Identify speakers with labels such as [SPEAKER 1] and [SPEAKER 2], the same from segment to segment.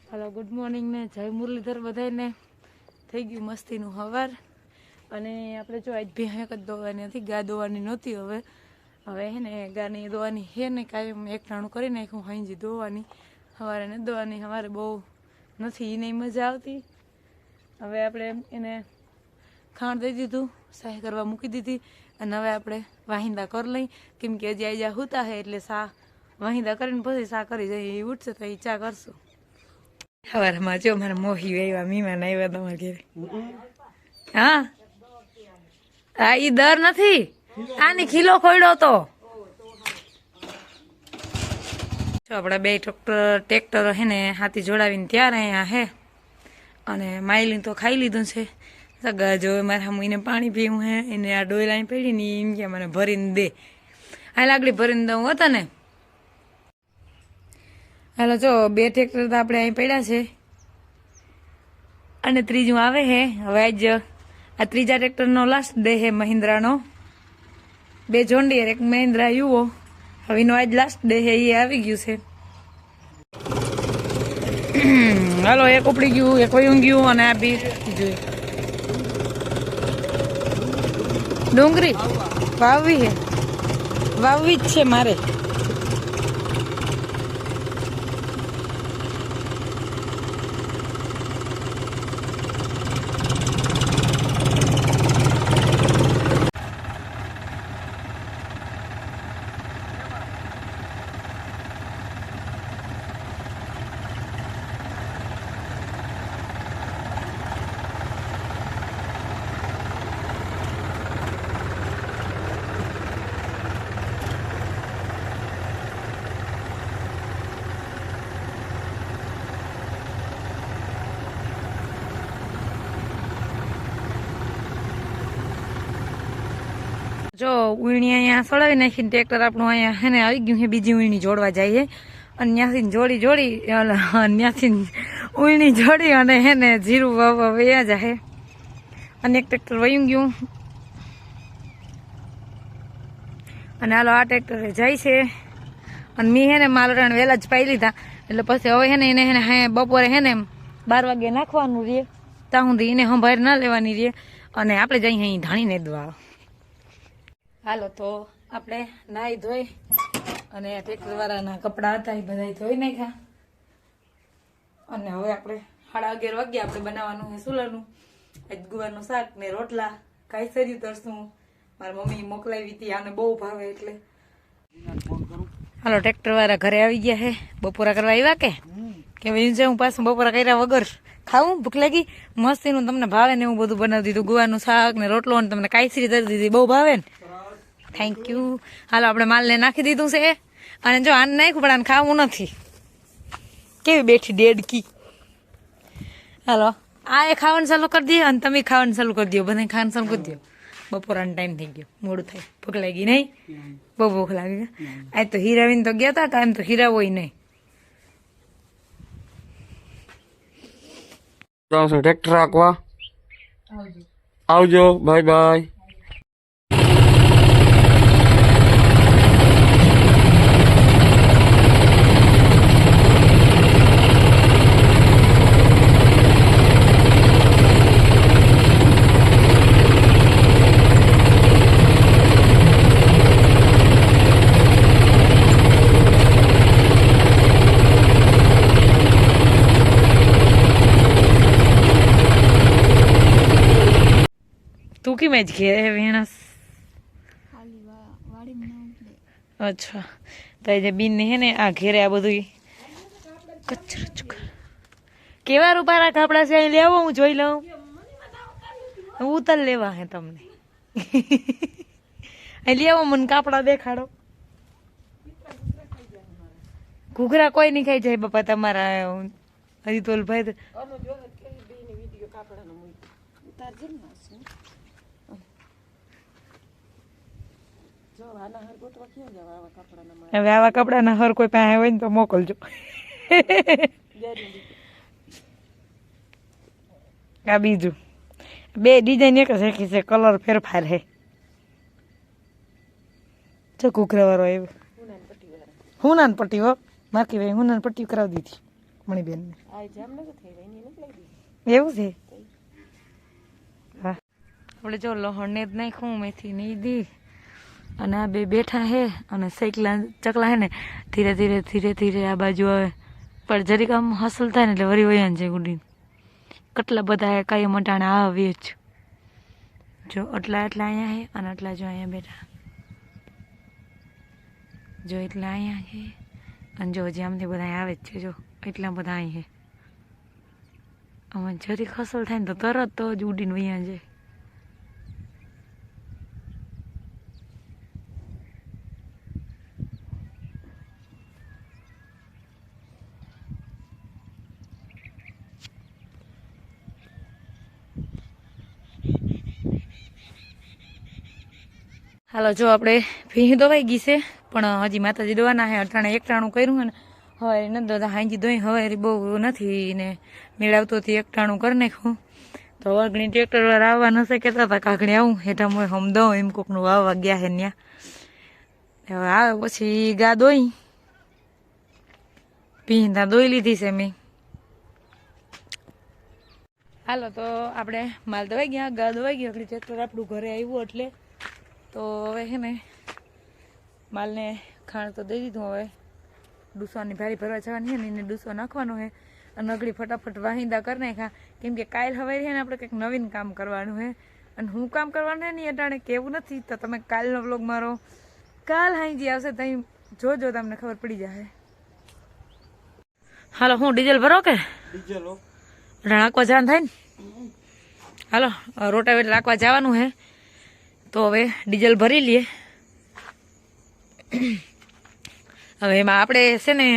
[SPEAKER 1] hello good morning ने जय मुरलीधर बधाने થઈ ગયું મસ્તીનું હવાર અને આપણે જો આજ ભી એક જ દોવાની હતી ગા દોવાની નહોતી હવે હે ને ગાની દોવાની હે ને કાંઈ એક ટાણું કરી નાખ્યું હાંજી દોવાની સવારે ને દોવાની સવારે બહુ નથી એને મજા આવતી હવે આપણે એને ખાંડ દઈ દીધું સાહ કરવા મૂકી દીધી અને હવે આપણે વાહિંદા કરી લઈ કેમ કે હજી આજે હુતા હે એટલે સા વાહિંદા કરીને પછી સા કરી જઈએ એ ઉઠશે તો એ ચા કરશું સવારમાં જો મારા મોહી આવ્યા મીમાન આવ્યા તમારા ઘરે હા હા ઈ દર નથી આની ખીલો ખોડ્યો તો જો આપણા બે ટ્રેક્ટર હે ને હાથી જોડાવીને ત્યારે અહીંયા હે અને માયલી તો ખાઈ લીધું છે સગા જો મારા મુઈને પાણી પીવું હે એને આ ડોયલા પડી ને એમ કે મને ભરીને દે આ લાકડી ભરીને દઉં હતા ને હાલો જો બે ટ્રેક્ટર તો આપણે અહીં પડ્યા છે અને ત્રીજું આવે હે હવે આજ આ ત્રીજા ટ્રેક્ટરનો લાસ્ટ ડે હે મહિન્દ્રાનો બે જોન્ડિયર એક મહિન્દ્રા યુવો હવે એનો આજ લાસ્ટ ડે હે એ આવી ગયું છે હાલો એક ઉપડી ગયું એક વયું ગયું અને આ બી જોઈ ડુંગળી વાવવી હે વાવવી જ છે મારે જો ઉઈણી અહીંયા સળાવી નાખીને ટ્રેક્ટર આપણું અહીંયા હે ને આવી ગયું છે બીજી ઉઈણી જોડવા જઈએ અને ત્યાંથી જોડી ત્યાંથી ઉઈણી જોડી અને હે ને જીરું વયા જાય અને એક ટ્રેક્ટર વયું ગયું અને હાલો આ ટ્રેક્ટરે જાય છે અને મેં હે ને માલરાણ વહેલા જ પાઈ લીધા એટલે પછી હવે હે ને એને હે ને બપોરે હે ને 12 વાગે નાખવાનું રહે ત્યાં સુધી એને સંભાળ ના લેવાની રહે અને આપણે જઈએ અહીં ધાણીને દવા હાલો તો આપણે નાહી ધોઈ અને ટ્રેક્ટર વાળાના કપડાં હતા એ બધા ધોઈ નાખ્યા અને હવે આપણે 11:30 વાગે આપણે બનાવવાનું છે સુલાનું આજ ગુવારનું શાક ને રોટલા કાંઈ તરશું મારી મમ્મી મોકલાવી હતી આને બહુ ભાવે એટલે હાલો ટ્રેક્ટર વાળા ઘરે આવી ગયા છે બપોરા કરવા આવ્યા કે હું પાછું બપોરા કર્યા વગર ખાવું ભૂખ લાગી મસ્તીનું તમને ભાવે ને એવું બધું બનાવી દીધું ગુવાનું શાક ને રોટલો ને તમને કાંઈ તરી દીધી બહુ ભાવે ને થેન્ક યુ હાલો આપણે માલને નાખી દીધું છે અને જો આને નાખ્યું પણ આને ખાવું નથી કેવી બેઠી ડેડકી હાલો આ એ ખાવાનું ચાલુ કરી દે અને તમે ખાવાનું ચાલુ કરી દો બધા ખાવાનું ચાલુ કરી દો બપોરાનો ટાઈમ થઈ ગયો મોડું થાય ભૂખ લાગી નહીં બહુ ભૂખ લાગી આ તો હીરાવીને તો ગયા હતા કાંઈ તો હીરા હોય નહીં
[SPEAKER 2] ટ્રેક્ટર રાખવા આવજો બાય બાય
[SPEAKER 1] તું કેમ જ ઘેરે વેણસ અચ્છા તો જે બીન ને હે ને આ ઘેરે આ બધું કચરો કેવા રૂપારા કપડા છે અહીં લેવો હું જોઈ લઉં ઉતર લેવા હે તમને અહીં લેવો મને કાપડા દેખાડો ઘૂઘરા કોઈ નહીં ખાઈ જાય બાપા તમારા હજી તો ભાઈ હવે આવા કપડા ના હર કોઈ પાસે હોય ને તો મોકલજો આ બીજું બે ડિઝાઇન એક જ રાખી છે કલર ફેરફાર હે ઘૂઘરા વાળો આવ્યો હુનાન પટ્ટી હો માર્કી ભાઈ હુનાન પટ્ટી કરાવી દીધી
[SPEAKER 3] મણીબેન
[SPEAKER 1] એવું છે હા આપણે જો લહણને જ નાખ્યું મેથી નહીં દી અને આ બે બેઠા હે અને ચકલા હે ને ધીરે ધીરે ધીરે ધીરે આ બાજુ આવે પણ જરીક આમ હસલ થાય ને એટલે વરી વયાન છે ગુડી કેટલા બધા હે કાંઈ મટાણે આવે જ જો એટલા અહીંયા હે અને એટલા જો અહીંયા બેઠા જો એટલા અહીંયા છે અને જો હજી આમથી બધા આવે જ છે જો એટલા બધા અહીં છે અમે જરીક હસલ થાય ને તો તરત તો જ ઉડીને વયા જાય હાલો જો આપણે ભીહ દવાઈ ગઈ છે પણ હજી માતાજી દવાના હે અટાણે એકટાણું કર્યું હે ને હવે નથી દાદા હાંજી દોઈ હવે બહુ નથી ને મેળવતો એકટાણું કરી નાખ્યું તો વાઘણી ટ્રેક્ટર વાળા આવવા નથી કહેતા હતા કાકડી આવું હેઠા મોય હમદો એમ કોકનું વાવવા ગયા હે ત્યાં હવે આવે પછી ગા દોઈ ભીંતા દોઈ લીધી છે મેં હાલો તો આપણે માલ દવાઈ ગયા ગા દવાઈ ગયો ટ્રેક્ટર આપણું ઘરે આવ્યું એટલે તો હવે હે ને માલને ખાણ તો દઈ દીધું હવે ડૂસવાની ભારી ભરવા જવાની છે ને એને ડૂસો નાખવાનો છે અને અગડી ફટાફટ વાહિંદા કરી નાખ્યા કેમ કે કાલ હવે છે ને આપણે કંઈક નવીન કામ કરવાનું છે અને હું કામ કરવાનું છે ને અટાણે કેવું નથી તો તમે કાલનો વ્લોગ મારો કાલ હાઈજી આવશે ત્યાં જોજો તમને ખબર પડી જાય હાલો હું ડીઝલ ભરો કે
[SPEAKER 2] ડીઝલ
[SPEAKER 1] નાખવા જવાનું થાય ને હાલો રોટાવેટર રાખવા જવાનું છે તો હવે ડીઝલ ભરી લઈએ હવે એમાં આપણે છે ને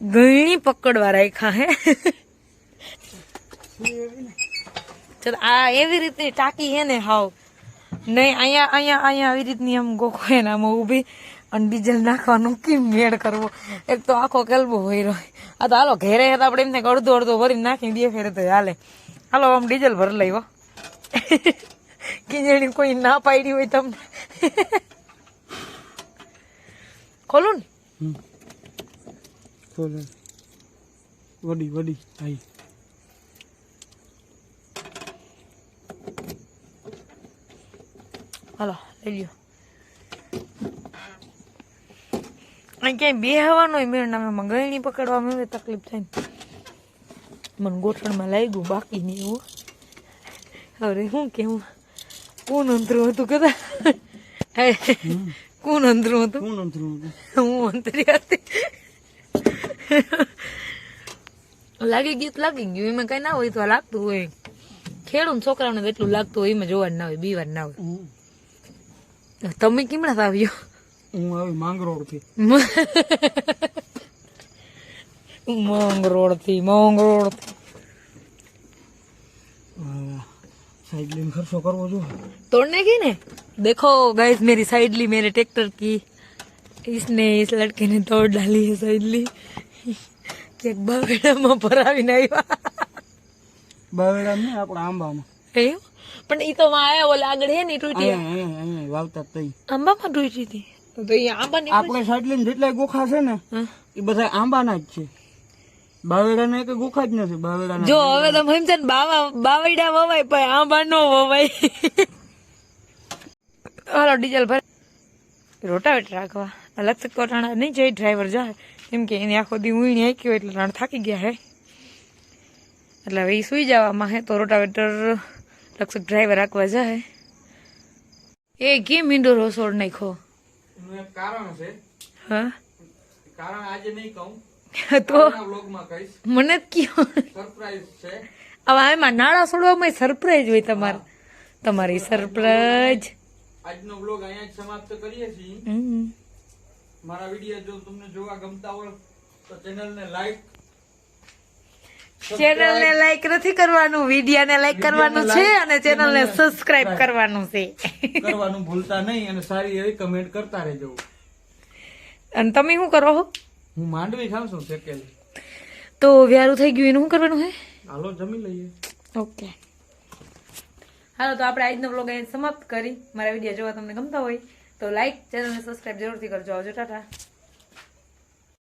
[SPEAKER 1] ગળણી પકડવા રાખ્યા હે ચાલ આ એવી રીતની ટાંકી હે ને હાવ નહીં અહીંયા આવી રીતની આમ ગોખો હે ને આમ ઊભી અને ડીઝલ નાખવાનું કેમ મેળ કરવો એક તો આખો કેલ્બો હોય રહ્યો આ તો હાલો ઘેરે તો આપણે એમ થાય અડધો અડધો ભરીને નાખી બે ફેરે તો હાલે હાલો આમ ડીઝલ ભરી લઈ કિંજણી કોઈ ના પાડી હોય તમને ખોલું
[SPEAKER 2] ને વડી વડી આઈ
[SPEAKER 1] હાલો લઈ લ્યો અહીં ક્યાંય બે હવાનો મેળ નામે ગળણી પકડવામાં હવે તકલીફ થાય ને મને ગોઠણમાં લાગ્યું બાકી નહીં એવું હવે શું કેવું કોણ અંતરું હતું કદા કોણ અંતરું હતું
[SPEAKER 2] કોણ અંતરું
[SPEAKER 1] હું અંતરી હતી લાગી ગયું એમાં કઈ ના હોય તો લાગતું હોય ખેડૂત છોકરાઓને એટલું લાગતું હોય એમાં જોવાનું ના હોય બીવાનું ના હોય તમે કેમણા આવ્યો
[SPEAKER 2] હું આવી માંગરોળ થી
[SPEAKER 1] માંગરોળ થી
[SPEAKER 2] साइड लीन खर्चो करवो जो
[SPEAKER 1] तोड़ने की ने देखो गाइस मेरी साइड ली मेरे ट्रैक्टर की इसने इस लड़के ने तोड़ डाली है साइड ली कि बावड़ा में भरावी नहीं
[SPEAKER 2] बावड़ा में आपड़ा आंबा में
[SPEAKER 1] एयो पण ई तो वहां आया वो लागड़ है नहीं टूटी
[SPEAKER 2] અહીંયા વાવતા તઈ
[SPEAKER 1] आंबा में टूटी थी तो ये आंबा नहीं
[SPEAKER 2] આપણે સાઈડ લીન જેટલા ગોખા છે ને એ બધા આંબાના જ છે બાવેડાના એક ગોખા જ નથી બાવેડાના
[SPEAKER 1] જો હવે તો હેમચંદ બાવડા વવાય પણ આંબા નો વવાય હાલો ડીઝલ ભર રોટાવેટર રાખવા અલગ થી કોટાણા નહીં જઈ ડ્રાઈવર જાય કેમ કે એની આખો દી ઉઈણી આક્યો એટલે રાણ થાકી ગયા હે એટલે હવે સુઈ જવામાં હે તો રોટાવેટર લક્ષક ડ્રાઈવર રાખવા જાય એ કેમ મીંડો રસોડ નાખો
[SPEAKER 2] એનું એક કારણ છે
[SPEAKER 1] હા
[SPEAKER 2] કારણ આજે નહીં કહું
[SPEAKER 1] તો
[SPEAKER 2] વ્લોગમાં કહીશ
[SPEAKER 1] મને જ કયો
[SPEAKER 2] સરપ્રાઈઝ છે
[SPEAKER 1] હવે એમાં નાળા છોડવામાં સરપ્રાઈઝ હોય તમારી સરપ્રાઈઝ
[SPEAKER 2] આજનો વ્લોગ અહીંયા જ સમાપ્ત કરીએ છીએ મારા વિડિયો જો તમને જોવા ગમતા હોય તો ચેનલને લાઈક નથી કરવાનું વિડિયોને લાઈક કરવાનું છે અને ચેનલને સબસ્ક્રાઇબ કરવાનું છે કરવાનું ભૂલતા નહીં અને સારી એવી કમેન્ટ કરતા રહેજો
[SPEAKER 1] અને તમે શું કરો છો
[SPEAKER 2] હું માંડવી ખાઉં છું શેકેલી
[SPEAKER 1] તો વ્યારું થઈ ગયું એનું શું કરવાનું છે
[SPEAKER 2] હાલો જમી લઈએ
[SPEAKER 1] ઓકે હાલો તો આપણે આજનો વ્લોગ અહીં સમાપ્ત કરી મારા વિડીયો જોવા તમને ગમતા હોય તો લાઈક ચેનલને સબસ્ક્રાઇબ જરૂરથી કરજો આવજો ટાટા